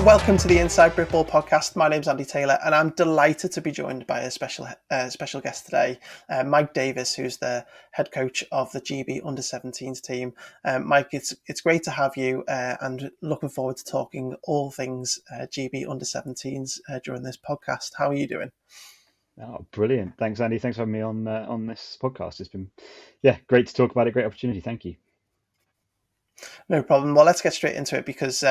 Welcome to the Inside Britball podcast. My name's Andy Taylor, and I'm delighted to be joined by a special guest today, Mike Davies, who's the head coach of the GB Under-17s team. Mike, it's great to have you, and looking forward to talking all things GB Under-17s during this podcast. How are you doing? Oh, brilliant. Thanks, Andy. Thanks for having me on this podcast. It's been, great to talk about it. Great opportunity. Thank you. No problem. Well, let's get straight into it because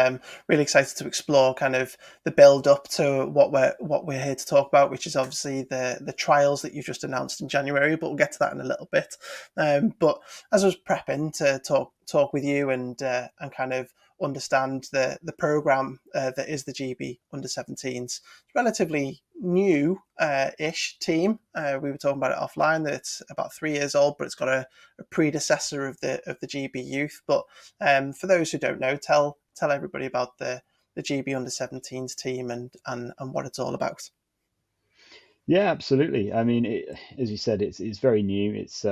really excited to explore kind of the build up to what we're here to talk about, which is obviously the trials that you've just announced in January. But we'll get to that in a little bit. But as I was prepping to talk with you and kind of understand the program that is the GB Under-17s, relatively new ish team. We were talking about it offline that it's about 3 years old, but it's got a predecessor of the GB youth. But for those who don't know, tell everybody about the GB Under-17s team and what it's all about. Yeah, absolutely. I mean, as you said, it's very new. It's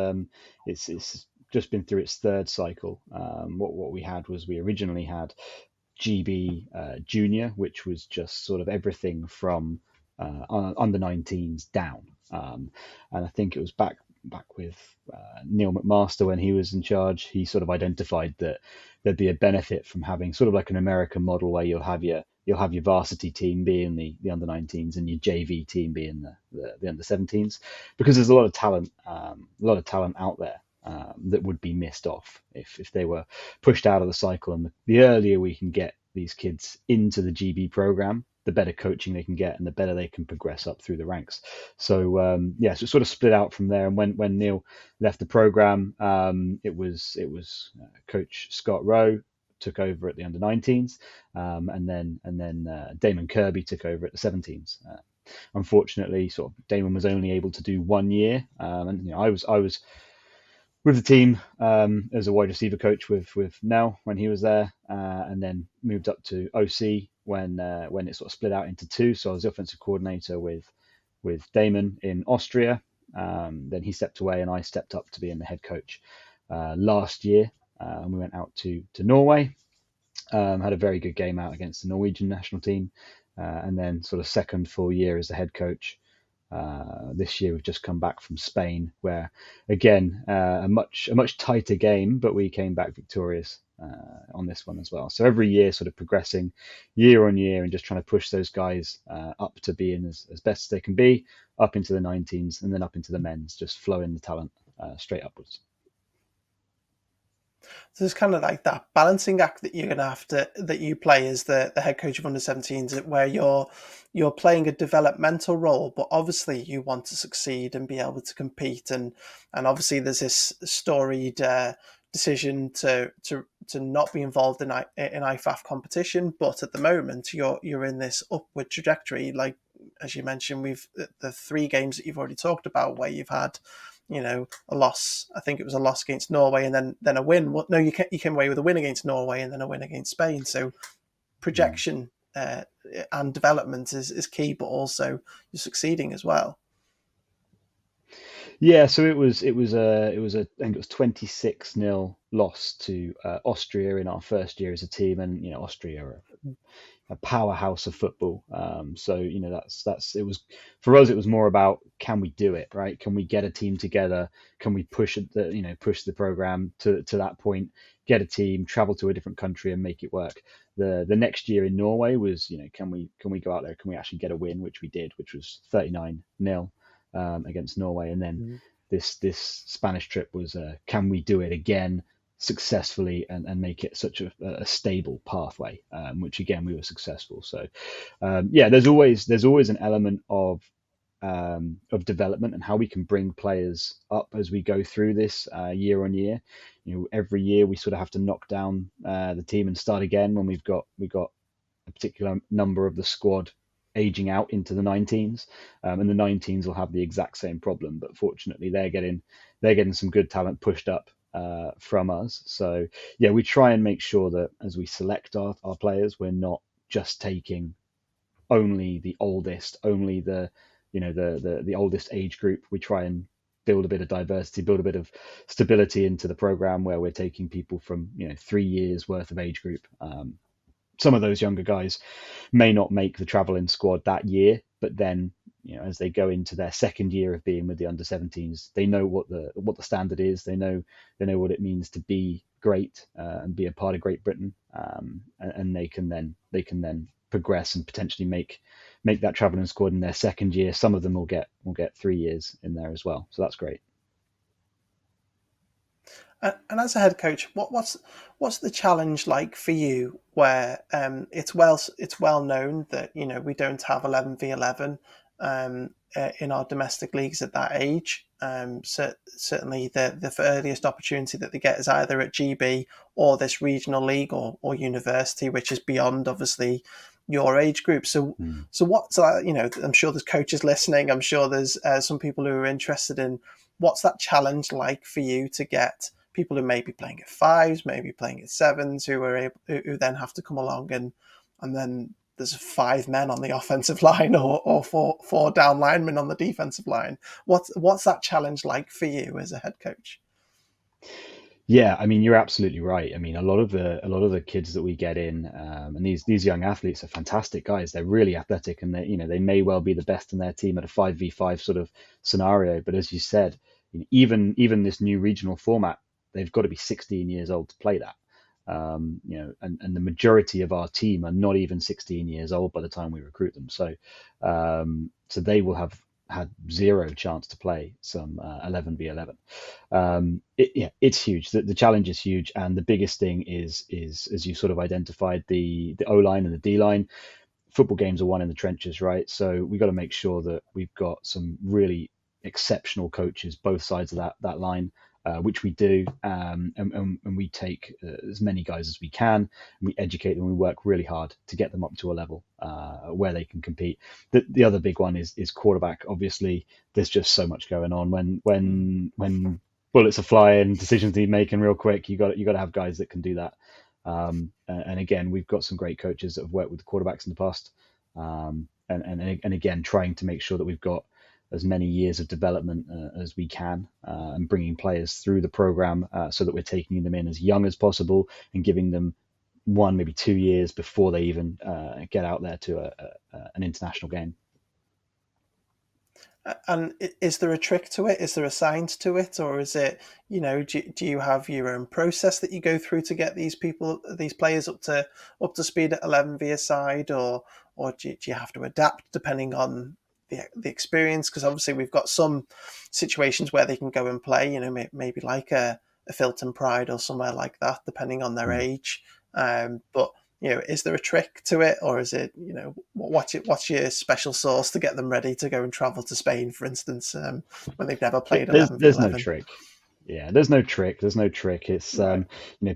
just been through its third cycle. What we had was we originally had GB Junior, which was just sort of everything from under 19s down. And I think it was back with Neil McMaster when he was in charge. He sort of identified that there'd be a benefit from having sort of like an American model where you'll have your varsity team being the under 19s and your JV team being the under 17s, because there's a lot of talent out there that would be missed off if they were pushed out of the cycle. And the earlier we can get these kids into the GB program, the better coaching they can get and the better they can progress up through the ranks. So so it sort of split out from there. And when Neil left the program, it was Coach Scott Rowe took over at the under 19s, and then Damon Kirby took over at the 17s. Unfortunately, sort of Damon was only able to do 1 year, and I was with the team as a wide receiver coach with Nell when he was there, and then moved up to OC when it sort of split out into two. So I was the offensive coordinator with Damon in Austria. Then he stepped away, and I stepped up to being the head coach last year. And we went out to Norway, had a very good game out against the Norwegian national team, and then sort of second full year as the head coach. This year we've just come back from Spain, where again a much tighter game, but we came back victorious on this one as well. So every year sort of progressing year on year and just trying to push those guys up to being as best as they can be, up into the 19s and then up into the men's, just flowing the talent straight upwards. So there's kind of like that balancing act that you're going to have that you play as the head coach of Under-17s, where you're playing a developmental role, but obviously you want to succeed and be able to compete. And obviously there's this storied decision to not be involved in IFAF competition, but at the moment you're in this upward trajectory. Like as you mentioned, we've the 3 games that you've already talked about where you've had a loss. I think it was a loss against Norway and then a win. Well, no, you came away with a win against Norway and then a win against Spain. So projection and development is key, but also you're succeeding as well. Yeah, so I think it was 26-0 loss to Austria in our first year as a team, and Austria are a powerhouse of football. So that's it was for us. It was more about, can we do it, right? Can we get a team together? Can we push the program to that point? Get a team, travel to a different country, and make it work. The next year in Norway was, can we go out there? Can we actually get a win? Which we did, which was 39-0 against Norway. And then this Spanish trip was, can we do it again successfully and make it such a stable pathway, which again we were successful. So there's always an element of development and how we can bring players up as we go through this year on year. Every year we sort of have to knock down the team and start again when we've got a particular number of the squad aging out into the 19s, and the 19s will have the exact same problem, but fortunately they're getting some good talent pushed up from us. So we try and make sure that as we select our players, we're not just taking only the oldest, only the oldest age group. We try and build a bit of diversity, build a bit of stability into the program, where we're taking people from 3 years worth of age group, some of those younger guys may not make the traveling squad that year, but then as they go into their second year of being with the under 17s, they know what the standard is. They know what it means to be great and be a part of Great Britain, and they can then progress and potentially make that traveling squad in their second year. Some of them will get 3 years in there as well, so that's great. And as a head coach, what's the challenge like for you? Where it's well known that we don't have 11v11 in our domestic leagues at that age. So certainly the earliest opportunity that they get is either at GB or this regional league or university, which is beyond obviously your age group. So Mm. I'm sure there's coaches listening. I'm sure there's some people who are interested in what's that challenge like for you to get people who may be playing at fives, maybe playing at sevens, who then have to come along and then there's 5 men on the offensive line or four down linemen on the defensive line. What's that challenge like for you as a head coach? Yeah, I mean, you're absolutely right. I mean, a lot of the kids that we get in, and these young athletes are fantastic guys. They're really athletic, and they may well be the best in their team at a 5v5 sort of scenario. But as you said, even this new regional format, they've got to be 16 years old to play that. And the majority of our team are not even 16 years old by the time we recruit them. So they will have had zero chance to play some 11v11. Yeah, it's huge. The challenge is huge, and the biggest thing is as you sort of identified, the O line and the D line. Football games are won in the trenches, right? So we got to make sure that we've got some really exceptional coaches both sides of that line, which we do, and we take as many guys as we can, and we educate them. We work really hard to get them up to a level where they can compete. The other big one is quarterback. Obviously, there's just so much going on when bullets are flying, decisions need making real quick. You got to have guys that can do that. And again, we've got some great coaches that have worked with the quarterbacks in the past, and again, trying to make sure that we've got as many years of development as we can, and bringing players through the program so that we're taking them in as young as possible and giving them 1, maybe 2 years before they even get out there to an international game. And is there a trick to it? Is there a science to it, or is it, do you have your own process that you go through to get these players up to speed at 11 via side, or do you have to adapt depending on the experience? Because obviously we've got some situations where they can go and play, maybe like a Filton Pride or somewhere like that, depending on their Mm. age. But is there a trick to it, or is it, what's your special sauce to get them ready to go and travel to Spain, for instance, when they've never played There's 11 v there's no 11? trick. Yeah, there's no trick. There's no trick. It's Right.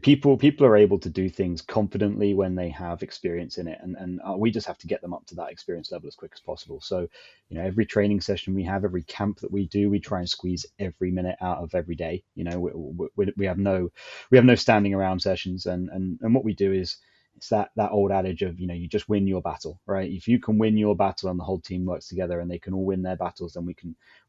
people are able to do things confidently when they have experience in it, and we just have to get them up to that experience level as quick as possible. So, every training session we have, every camp that we do, we try and squeeze every minute out of every day. We have no standing around sessions, and what we do is it's that old adage of you just win your battle, right? If you can win your battle and the whole team works together and they can all win their battles, then we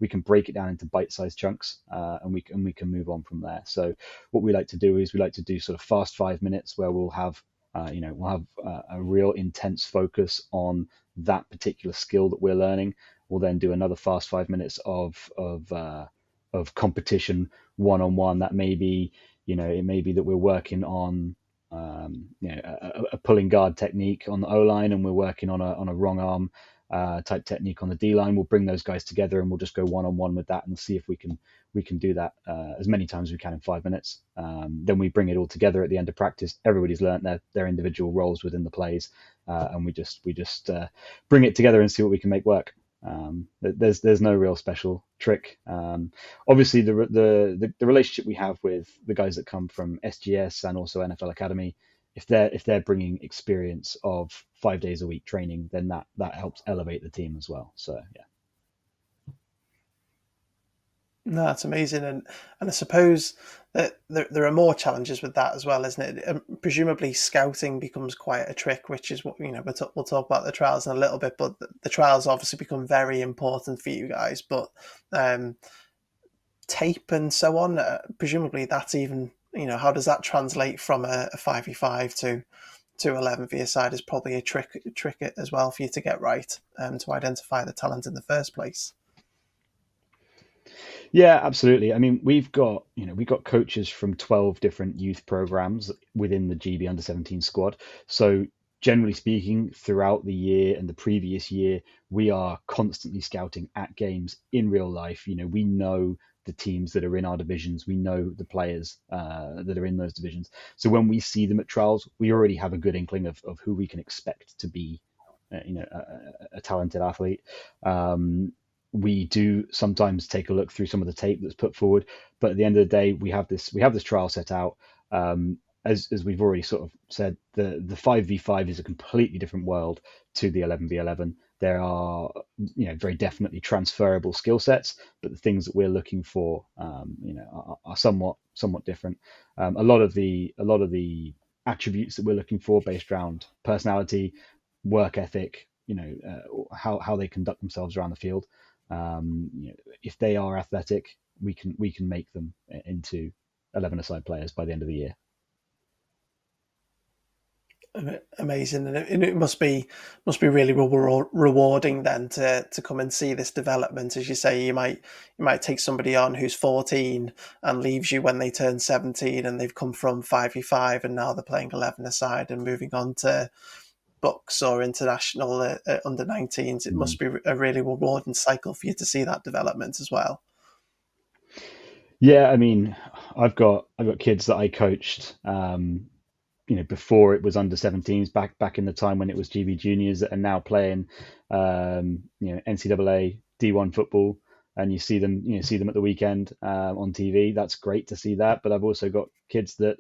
can break it down into bite-sized chunks, and we can move on from there. So what we like to do is we like to do sort of fast 5 minutes where we'll have a real intense focus on that particular skill that we're learning. We'll then do another fast 5 minutes of competition one on one. That may be it may be that we're working on a pulling guard technique on the O line, and we're working on a wrong arm type technique on the D line. We'll bring those guys together, and we'll just go one on one with that, and see if we can do that as many times as we can in 5 minutes. Then we bring it all together at the end of practice. Everybody's learnt their individual roles within the plays, and we just bring it together and see what we can make work. There's no real special trick. Obviously, the relationship we have with the guys that come from SGS and also NFL Academy, if they're bringing experience of 5 days a week training, then that helps elevate the team as well. So yeah. No, that's amazing, and I suppose that there are more challenges with that as well, isn't it? Presumably, scouting becomes quite a trick, which is what we'll talk about the trials in a little bit, but the trials obviously become very important for you guys. But um, tape and so on, presumably that's even how does that translate from a 5v5 to to 11 for your side is probably a trick as well for you to get right, to identify the talent in the first place. Yeah, absolutely. I mean, we've got coaches from 12 different youth programs within the GB under 17 squad. So generally speaking, throughout the year and the previous year, we are constantly scouting at games in real life. We know the teams that are in our divisions. We know the players that are in those divisions. So when we see them at trials, we already have a good inkling of who we can expect to be, a talented athlete. Um, we do sometimes take a look through some of the tape that's put forward, but at the end of the day, we have this trial set out. As we've already sort of said, the 5v5 is a completely different world to the 11v11. There are, very definitely transferable skill sets, but the things that we're looking for, are somewhat different. A lot of the attributes that we're looking for based around personality, work ethic, how they conduct themselves around the field. If they are athletic, we can make them into 11-a-side players by the end of the year. Amazing, and it must be really rewarding then to come and see this development. As you say, you might take somebody on who's 14 and leaves you when they turn 17, and they've come from 5v5 and now they're playing 11 aside and moving on to books or international under 19s. It Mm. must be a really rewarding cycle for you to see that development as well. Yeah, I mean, I've got kids that I coached, before it was under 17s, back in the time when it was GB juniors, that are now playing, NCAA D1 football, and you see them at the weekend, on TV. That's great to see that. But I've also got kids that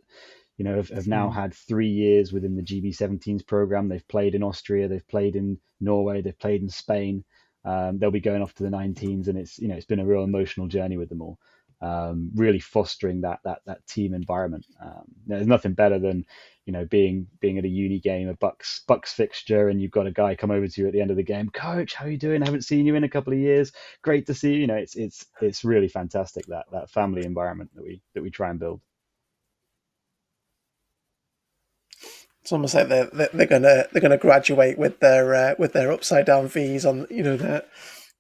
have now Mm. had 3 years within the GB17s program. They've played in Austria, they've played in Norway, they've played in Spain. They'll be going off to the 19s, and it's been a real emotional journey with them all. Really fostering that team environment. There's nothing better than being at a uni game, a Bucks fixture, and you've got a guy come over to you at the end of the game. Coach, how are you doing? I haven't seen you in a couple of years. Great to see you. It's really fantastic, that family environment that we try and build. It's almost like they're gonna graduate with their upside down V's on, they're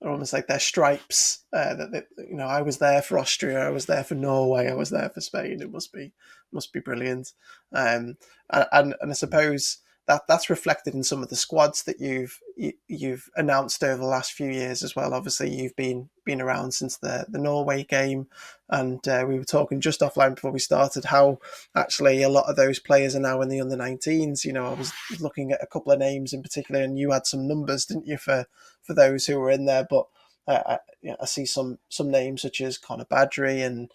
almost like their stripes. I was there for Austria, I was there for Norway, I was there for Spain. It must be brilliant. Um, and I suppose that's reflected in some of the squads that you've announced over the last few years as well. Obviously, you've been around since the Norway game, and we were talking just offline before we started how actually a lot of those players are now in the under 19s. I was looking at a couple of names in particular, and you had some numbers, didn't you, for those who were in there? But I see some names such as Conor Badry and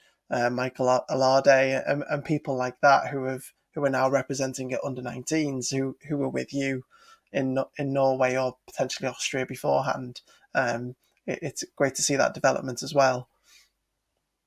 Michael Alade, and people like that who are now representing at under 19s, who were with you in Norway or potentially Austria beforehand. It's great to see that development as well.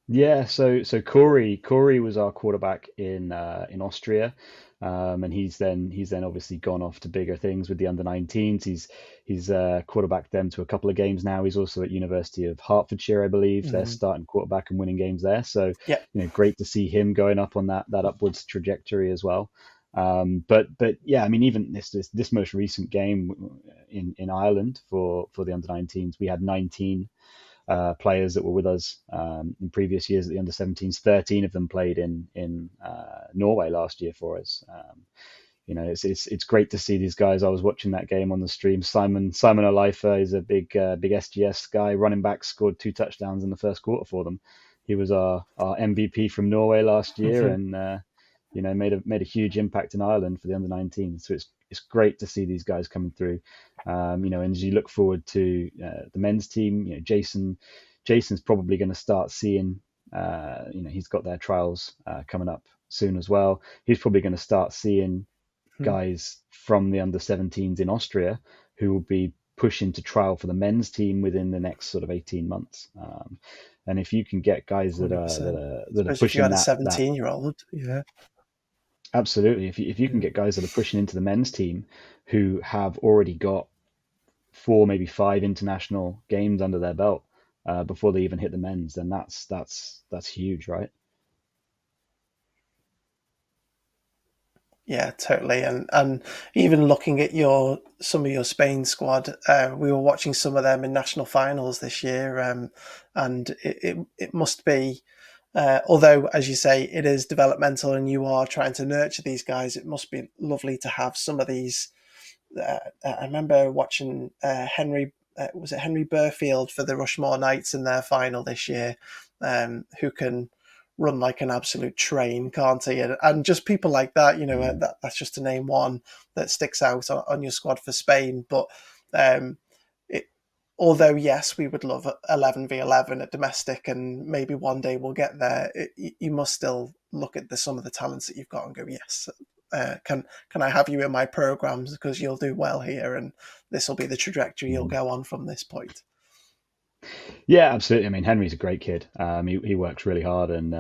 Yeah, so Corey was our quarterback in Austria, and he's then obviously gone off to bigger things with the under 19s. He's quarterbacked them to a couple of games now. He's also at University of Hertfordshire, I believe. They're Mm. starting quarterback and winning games there. So Yeah. great to see him going up on that upwards trajectory as well. But yeah, I mean, even this most recent game in Ireland for the under 19s, we had 19 players that were with us in previous years at the under 17s. 13 of them played in Norway last year for us. It's great to see these guys. I was watching that game on the stream. Simon Olifa is a big SGS guy. Running back, scored 2 touchdowns in the first quarter for them. He was our MVP from Norway last year, Mm-hmm. and made a huge impact in Ireland for the under 19. So it's great to see these guys coming through. And as you look forward to the men's team, Jason's probably going to start seeing. He's got their trials coming up soon as well. He's probably going to start seeing guys from the under 17s in Austria who will be pushing to trial for the men's team within the next sort of 18 months. And if you can get guys that are that 100%. are that are Especially if you pushing had a that 17-year-old. Yeah. absolutely, if you can Yeah. get guys that are pushing into the men's team who have already got 4, maybe 5 international games under their belt before they even hit the men's, then that's huge, right? Yeah, totally. And even looking at your some of your Spain squad, we were watching some of them in national finals this year, and it must be, although as you say, it is developmental, and you are trying to nurture these guys. It must be lovely to have some of these. I remember watching Henry. Was it Henry Burfield for the Rushmore Knights in their final this year? Who can run like an absolute train, can't he? And just people like that, Mm. that's just to name one that sticks out on your squad for Spain. But um, it, although yes, we would love 11v11 at domestic, and maybe one day we'll get there. You must still look at some of the talents that you've got and go, yes, can I have you in my programs because you'll do well here, and this will be the trajectory you'll Mm. go on from this point. Yeah, absolutely. I mean, Henry's a great kid. He works really hard, and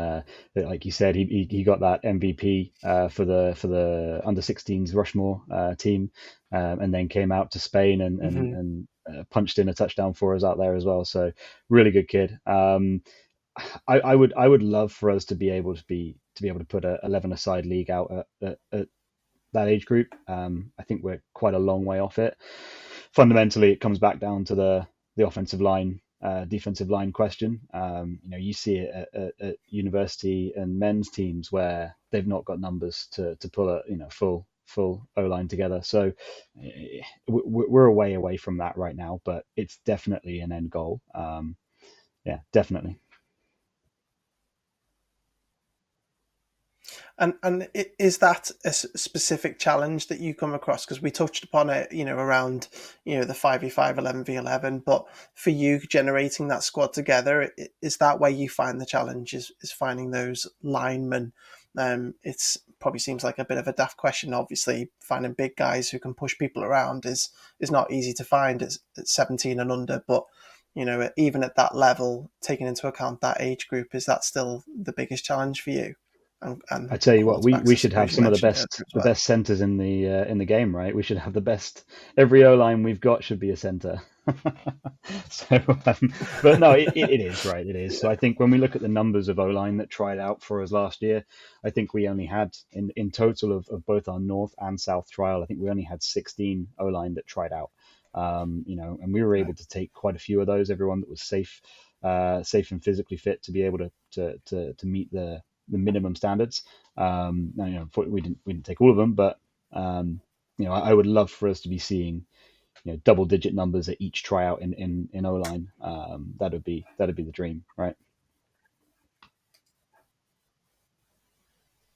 like you said, he got that MVP for the under 16s Rushmore team, and then came out to Spain Hmm. and punched in a touchdown for us out there as well. So really good kid. I would love for us to be able to put a 11-a-side league out at that age group. I think we're quite a long way off it. Fundamentally, it comes back down to the offensive line, defensive line question. You see it at university and men's teams where they've not got numbers to pull a full O line together. So we're a way away from that right now, but it's definitely an end goal. Yeah, definitely. And is that a specific challenge that you come across? Because we touched upon it, around the 5v5, 11v11. But for you, generating that squad together, is that where you find the challenge? Is finding those linemen? It's probably seems like a bit of a daft question. Obviously, finding big guys who can push people around is not easy to find at 17 and under. But even at that level, taking into account that age group, is that still the biggest challenge for you? I And tell you what, we, quarterbacks, we I should suppose have you some of the mentioned earlier best as the well. best centers in the game, right? We should have the best. Every O line we've got should be a center. So, but no, it is right. It is. So I think when we look at the numbers of O line that tried out for us last year, I think we only had in total of both our North and South trial, I think we only had 16 O line that tried out. And we were able to take quite a few of those. Everyone that was safe and physically fit to be able to meet the minimum standards. Now, we didn't take all of them, but I would love for us to be seeing double digit numbers at each tryout in O line. That'd be the dream, right?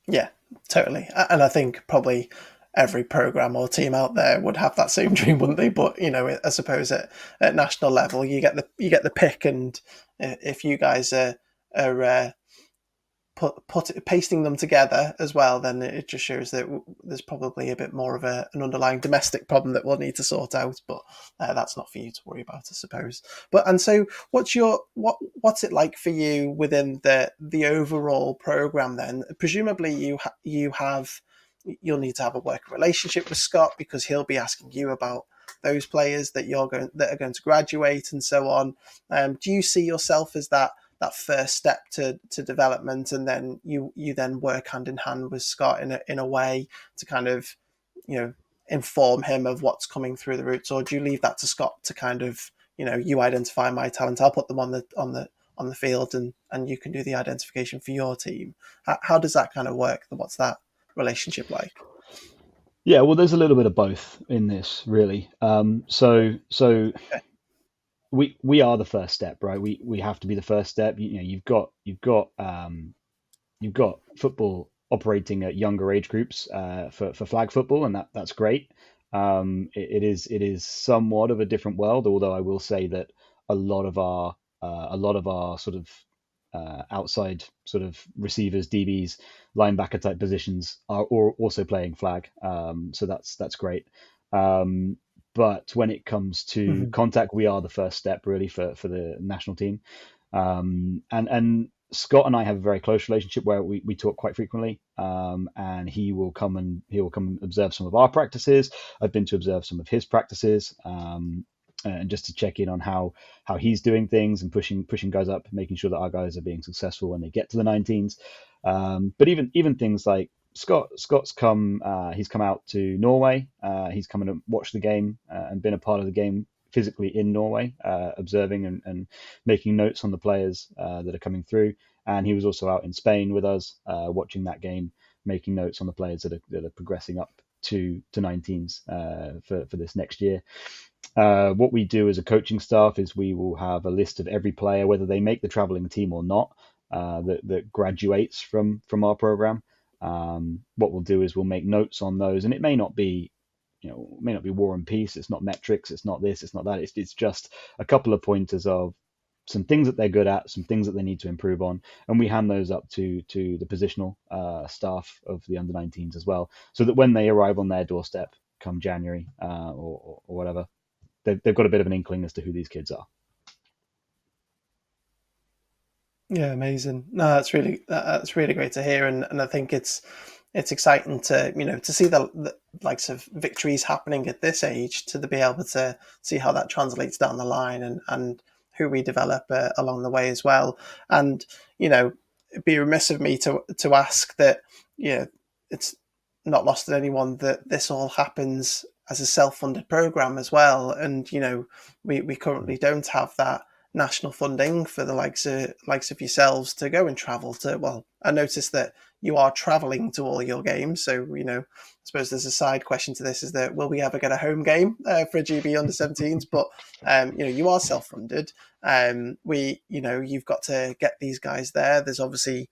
Yeah, totally. And I think probably every program or team out there would have that same dream, wouldn't they? But I suppose at national level, you get the pick, and if you guys are pasting them together as well, then it just shows that there's probably a bit more of an underlying domestic problem that we'll need to sort out. But that's not for you to worry about, I suppose. But and so, what's it like for you within the overall program? Then presumably you'll need to have a working relationship with Scott because he'll be asking you about those players that are going to graduate and so on. Do you see yourself as that first step to development, and then you then work hand in hand with Scott in a way to kind of you know inform him of what's coming through the routes, or do you leave that to Scott to kind of you identify my talent, I'll put them on the field, and you can do the identification for your team? How does that kind of work? What's that relationship like? Yeah, well, there's a little bit of both in this, really. So Okay. we are the first step, right? We have to be the first step. You've got football operating at younger age groups for flag football, and that's great. It is somewhat of a different world, although I will say that a lot of our sort of outside sort of receivers, DBs, linebacker type positions are also playing flag. So that's great. Um, but when it comes to Hmm. contact, we are the first step really for the national team. And Scott and I have a very close relationship where we talk quite frequently. And he will come and observe some of our practices. I've been to observe some of his practices. And just to check in on how he's doing things and pushing guys up, making sure that our guys are being successful when they get to the 19s. But even things like Scott's come. He's come out to Norway. He's come and watched the game and been a part of the game physically in Norway, observing and making notes on the players that are coming through. And he was also out in Spain with us, watching that game, making notes on the players that are progressing up to 19s for this next year. What we do as a coaching staff is we will have a list of every player, whether they make the traveling team or not, that graduates from our program. What we'll do is we'll make notes on those, and it may not be, it may not be War and Peace. It's not metrics. It's not this. It's not that. It's just a couple of pointers of some things that they're good at, some things that they need to improve on, and we hand those up to the positional staff of the under-19s as well, so that when they arrive on their doorstep come January or whatever, they've got a bit of an inkling as to who these kids are. Yeah, amazing. No, that's really great to hear, and I think it's exciting to to see the likes of victories happening at this age, to be able to see how that translates down the line, and who we develop along the way as well. And it'd be remiss of me to ask that it's not lost on anyone that this all happens as a self-funded program as well, and we currently don't have that national funding for the likes of yourselves to go and travel to. Well, I noticed that you are traveling to all your games, so I suppose there's a side question to this: is that will we ever get a home game for a GB under 17s? But you are self-funded. You've got to get these guys there. There's obviously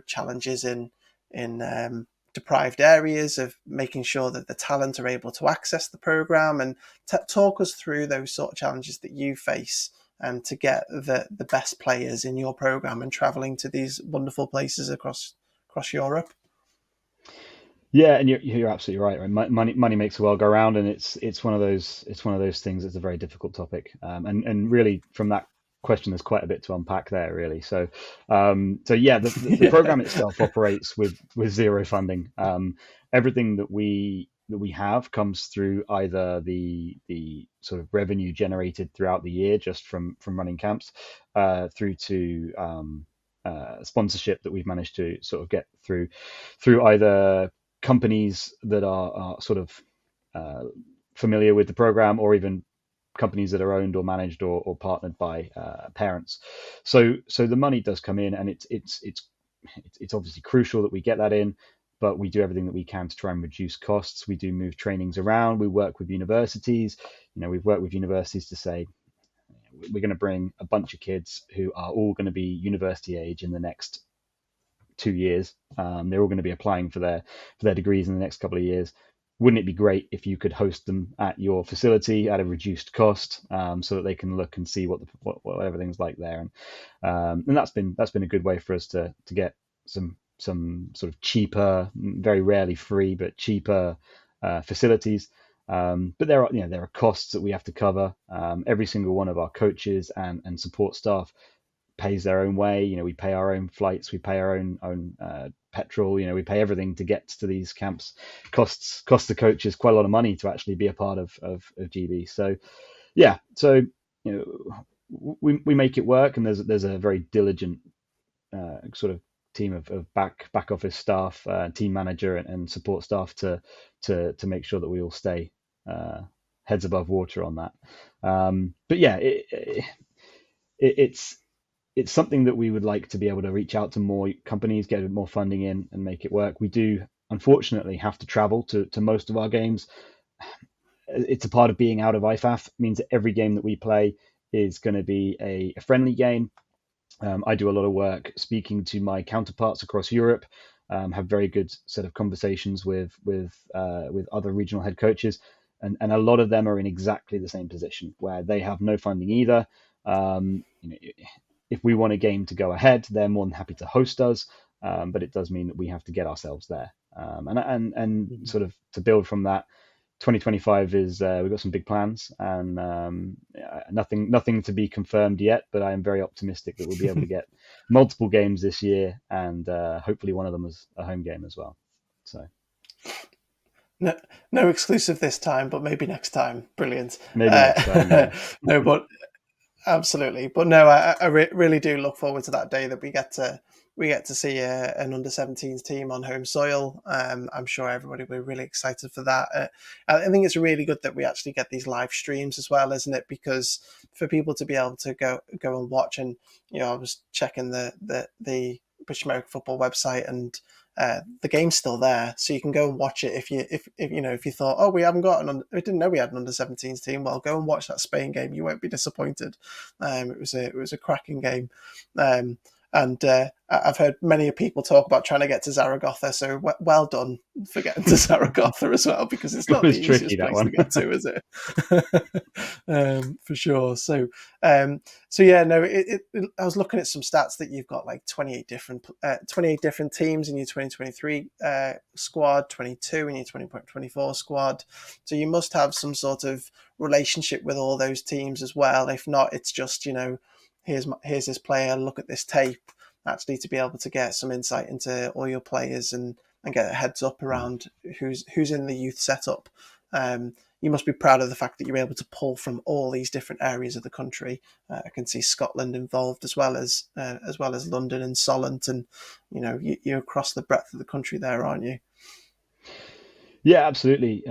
challenges in deprived areas of making sure that the talent are able to access the program, and talk us through those sort of challenges that you face to get the best players in your program and traveling to these wonderful places across Europe. Yeah, and you're absolutely right. Right, money makes the world go round, and it's one of those things that's a very difficult topic. And really, from that question, there's quite a bit to unpack there, really. So yeah, the Yeah. program itself operates with zero funding. Everything that we have comes through either the sort of revenue generated throughout the year just from running camps, through to sponsorship that we've managed to sort of get through either companies that are sort of uh, familiar with the program, or even companies that are owned or managed or partnered by parents. So the money does come in, and it's obviously crucial that we get that in. But we do everything that we can to try and reduce costs. We do move trainings around. We work with universities. We've worked with universities to say we're going to bring a bunch of kids who are all going to be university age in the next 2 years. They're all going to be applying for their degrees in the next couple of years. Wouldn't it be great if you could host them at your facility at a reduced cost, so that they can look and see what everything's like there? And that's been a good way for us to get some sort of cheaper, very rarely free, but cheaper facilities. But there are costs that we have to cover. Every single one of our coaches and support staff pays their own way. We pay our own flights, we pay our own petrol. We pay everything to get to these camps. Costs the coaches quite a lot of money to actually be a part of GB. So yeah, so we make it work, and there's a very diligent sort of team of back office staff, team manager, and support staff to make sure that we all stay heads above water on that. But yeah, it's it's something that we would like to be able to reach out to more companies, get more funding in, and make it work. We do unfortunately have to travel to most of our games. It's a part of being out of IFAF. It means that every game that we play is going to be a friendly game. I do a lot of work speaking to my counterparts across Europe. Have very good set of conversations with other regional head coaches, and a lot of them are in exactly the same position where they have no funding either. If we want a game to go ahead, they're more than happy to host us, but it does mean that we have to get ourselves there. And sort of to build from that, 2025 is we've got some big plans, and nothing to be confirmed yet, but I am very optimistic that we'll be able to get multiple games this year, and hopefully one of them is a home game as well. So No, no exclusive this time, but maybe next time. Brilliant. maybe next time, yeah. No, but absolutely. But no, I really do look forward to that day that we get to we get to see an under 17s team on home soil. I'm sure everybody will be really excited for that. I think it's really good that we actually get these live streams as well, isn't it? Because for people to be able to go and watch, and I was checking the British American Football website, and the game's still there, so you can go and watch it if you thought, oh, we didn't know we had an under 17s team. Well, go and watch that Spain game. You won't be disappointed. It was a cracking game. And I've heard many people talk about trying to get to Zaragoza, so well done for getting to Zaragoza as well, because it's It not the was tricky, easiest that place to one. get to, is it? For sure. So yeah, no. I was looking at some stats that you've got like 28 different teams in your 2023 squad, 22 in your 2024 squad. So you must have some sort of relationship with all those teams as well. If not, it's just here's this player, look at this tape. Actually, to be able to get some insight into all your players and get a heads up around who's in the youth setup. You must be proud of the fact that you're able to pull from all these different areas of the country. I can see Scotland involved as well as London and Solent, and you're across the breadth of the country there, aren't you? Yeah, absolutely.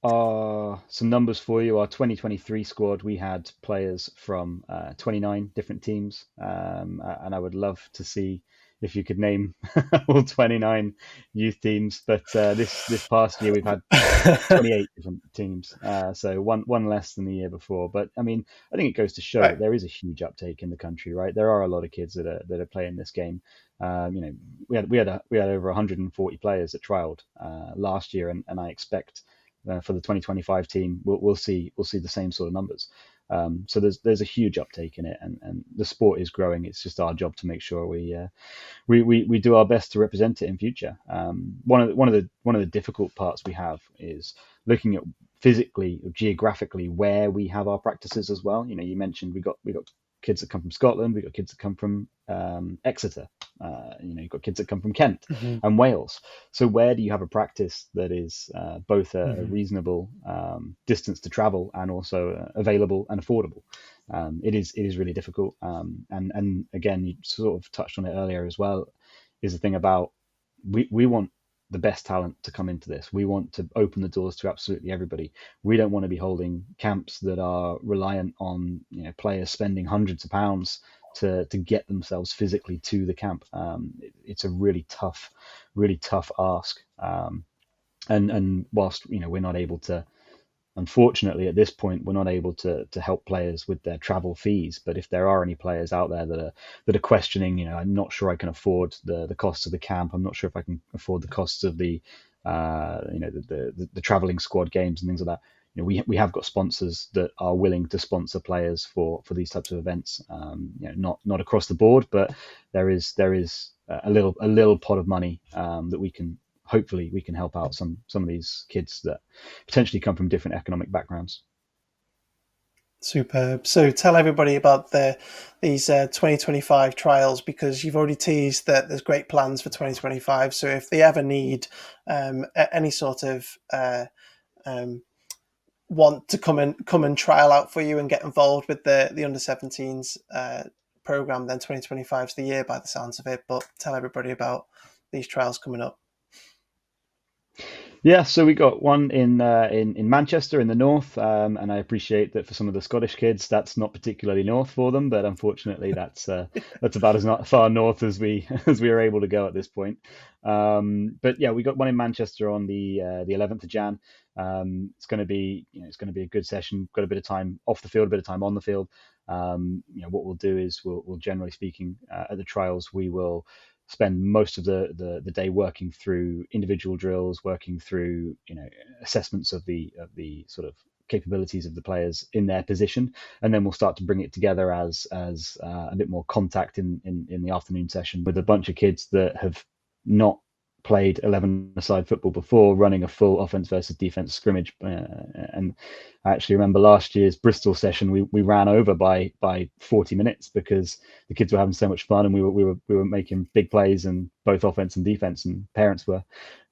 Some numbers for you. Our 2023 squad, we had players from 29 different teams, and I would love to see if you could name all 29 youth teams. But this past year, we've had 28 different teams, so one less than the year before. But I mean, I think it goes to show Right. that there is a huge uptake in the country, right? There are a lot of kids that are playing this game. We had over 140 players that trialed last year, and I expect for the 2025 team we'll see the same sort of numbers. So there's a huge uptake in it, and the sport is growing. It's just our job to make sure we do our best to represent it in future. One of the difficult parts we have is looking at physically or geographically where we have our practices as well. You mentioned we got kids that come from Scotland, we got kids that come from Exeter, you've got kids that come from Kent Mm-hmm. and Wales. So where do you have a practice that is both a Mm-hmm. reasonable distance to travel and also available and affordable? It is really difficult. And again, you sort of touched on it earlier as well. Is the thing about we want the best talent to come into this. We want to open the doors to absolutely everybody. We don't want to be holding camps that are reliant on players spending hundreds of pounds to get themselves physically to the camp. It's a really tough ask. And whilst we're not able to, unfortunately, at this point, we're not able to help players with their travel fees. But if there are any players out there that are questioning, I'm not sure I can afford the costs of the camp. I'm not sure if I can afford the costs of the traveling squad games and things like that. We have got sponsors that are willing to sponsor players for these types of events. Not across the board, but there is a little pot of money that we can hopefully we can help out some of these kids that potentially come from different economic backgrounds. Superb. So tell everybody about these 2025 trials, because you've already teased that there's great plans for 2025. So if they ever need any sort of um, want to come and trial out for you and get involved with the under 17s program, then 2025 is the year by the sounds of it. But tell everybody about these trials coming up. Yeah, so we got one in Manchester in the north, and I appreciate that for some of the Scottish kids, that's not particularly north for them, but unfortunately, that's about as not far north as we as we are able to go at this point. But yeah, we got one in Manchester on the 11th of Jan. It's going to be a good session. Got a bit of time off the field, a bit of time on the field. What we'll do is we'll generally speaking at the trials we will spend most of the day working through individual drills, working through assessments of the sort of capabilities of the players in their position, and then we'll start to bring it together as a bit more contact in the afternoon session with a bunch of kids that have not played 11-a-side football before, running a full offense versus defense scrimmage. And I actually remember last year's Bristol session, we ran over by 40 minutes because the kids were having so much fun, and we were making big plays in both offense and defense, and parents were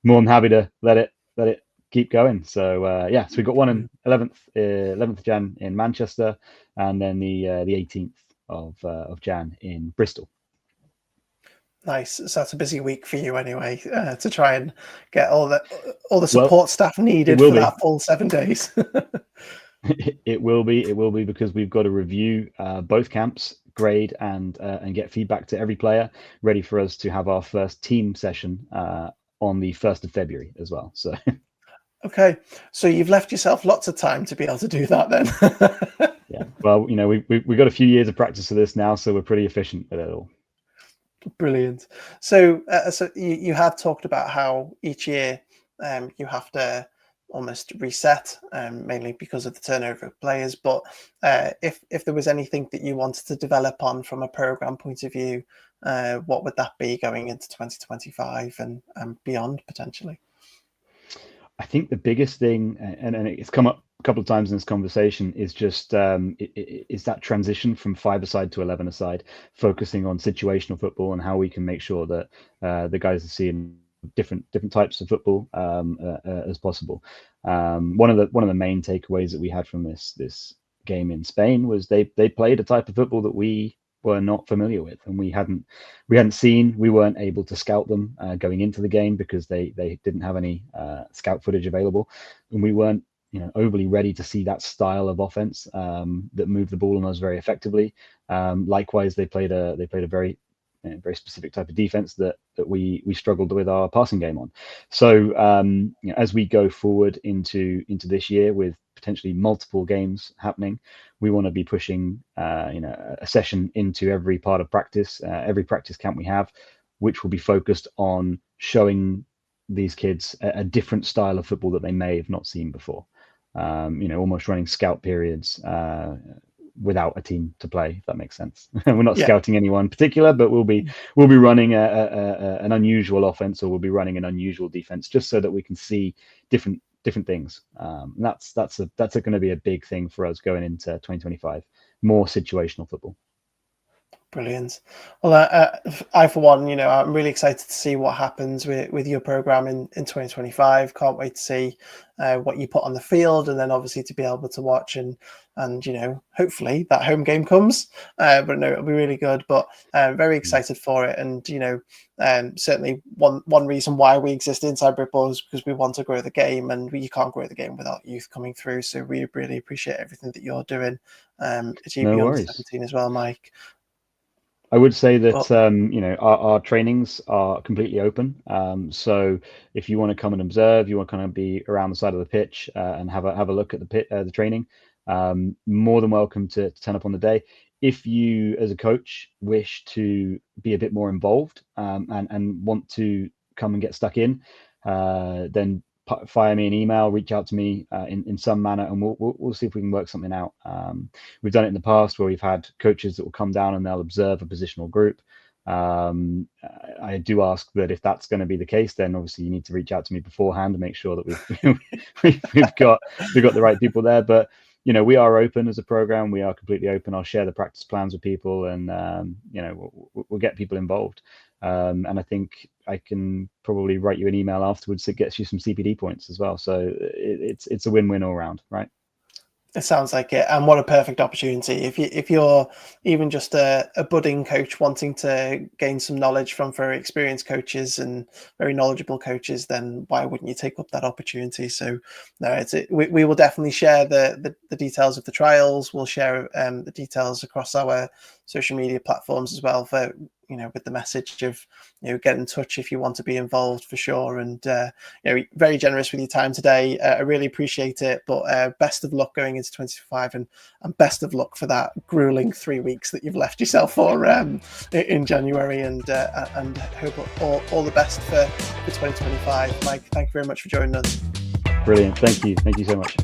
more than happy to let it keep going. So so we got one in 11th Jan in Manchester, and then the 18th of Jan in Bristol. Nice. So that's a busy week for you anyway, to try and get all the Well, support staff it needed will for be. that full 7 days. It will be. It will be because we've got to review both camps, grade and get feedback to every player, ready for us to have our first team session on the 1st of February as well. So Okay, so you've left yourself lots of time to be able to do that then. yeah, well, we've got a few years of practice for this now, so we're pretty efficient with it all. Brilliant. So, you have talked about how each year you have to almost reset, mainly because of the turnover of players. But if there was anything that you wanted to develop on from a program point of view, what would that be going into 2025 and beyond potentially? I think the biggest thing, and it's come up a couple of times in this conversation, is just is that transition from five-a-side to 11-a-side, focusing on situational football and how we can make sure that the guys are seeing different types of football as possible. One of the main takeaways that we had from this game in Spain was they played a type of football that we were not familiar with, and we hadn't seen. We weren't able to scout them going into the game because they didn't have any scout footage available, and we weren't overly ready to see that style of offense that moved the ball on us very effectively. Likewise, they played a very specific type of defense that we struggled with our passing game on. So as we go forward into this year with potentially multiple games happening, we want to be pushing a session into every part of practice, every practice camp we have, which will be focused on showing these kids a different style of football that they may have not seen before. Almost running scout periods without a team to play, if that makes sense. We're not Yeah. scouting anyone in particular, but we'll be running an unusual offense, or we'll be running an unusual defense, just so that we can see different things. And that's going to be a big thing for us going into 2025. More situational football. Brilliant. Well, I for one, I'm really excited to see what happens with your program in 2025. Can't wait to see what you put on the field, and then obviously to be able to watch and hopefully that home game comes. But no, it'll be really good. But very excited for it, and certainly one reason why we exist inside Britball is because we want to grow the game, and you can't grow the game without youth coming through. So we really appreciate everything that you're doing at No GB Under worries. 17 as well, Mike. I would say But that our trainings are completely open. So if you want to come and observe, you want to kind of be around the side of the pitch and have a look at the training, more than welcome to turn up on the day. If you, as a coach, wish to be a bit more involved and want to come and get stuck in, then fire me an email, reach out to me in some manner, and we'll see if we can work something out. We've done it in the past where we've had coaches that will come down and they'll observe a positional group. I do ask that if that's going to be the case, then obviously you need to reach out to me beforehand to make sure that we've got the right people there. But we are open as a program. We are completely open. I'll share the practice plans with people, and we'll get people involved. And I think I can probably write you an email afterwards that gets you some CPD points as well. So it's a win-win all around, right? it sounds like it, and what a perfect opportunity. If you're even just a budding coach wanting to gain some knowledge from very experienced coaches and very knowledgeable coaches, then why wouldn't you take up that opportunity? So, no, we will definitely share the details of the trials. We'll share the details across our social media platforms as well for with the message of get in touch if you want to be involved for sure. And very generous with your time today. I really appreciate it. But best of luck going into 2025, and best of luck for that grueling 3 weeks that you've left yourself for in January. And hope all the best for 2025. Mike, thank you very much for joining us. Brilliant. Thank you so much.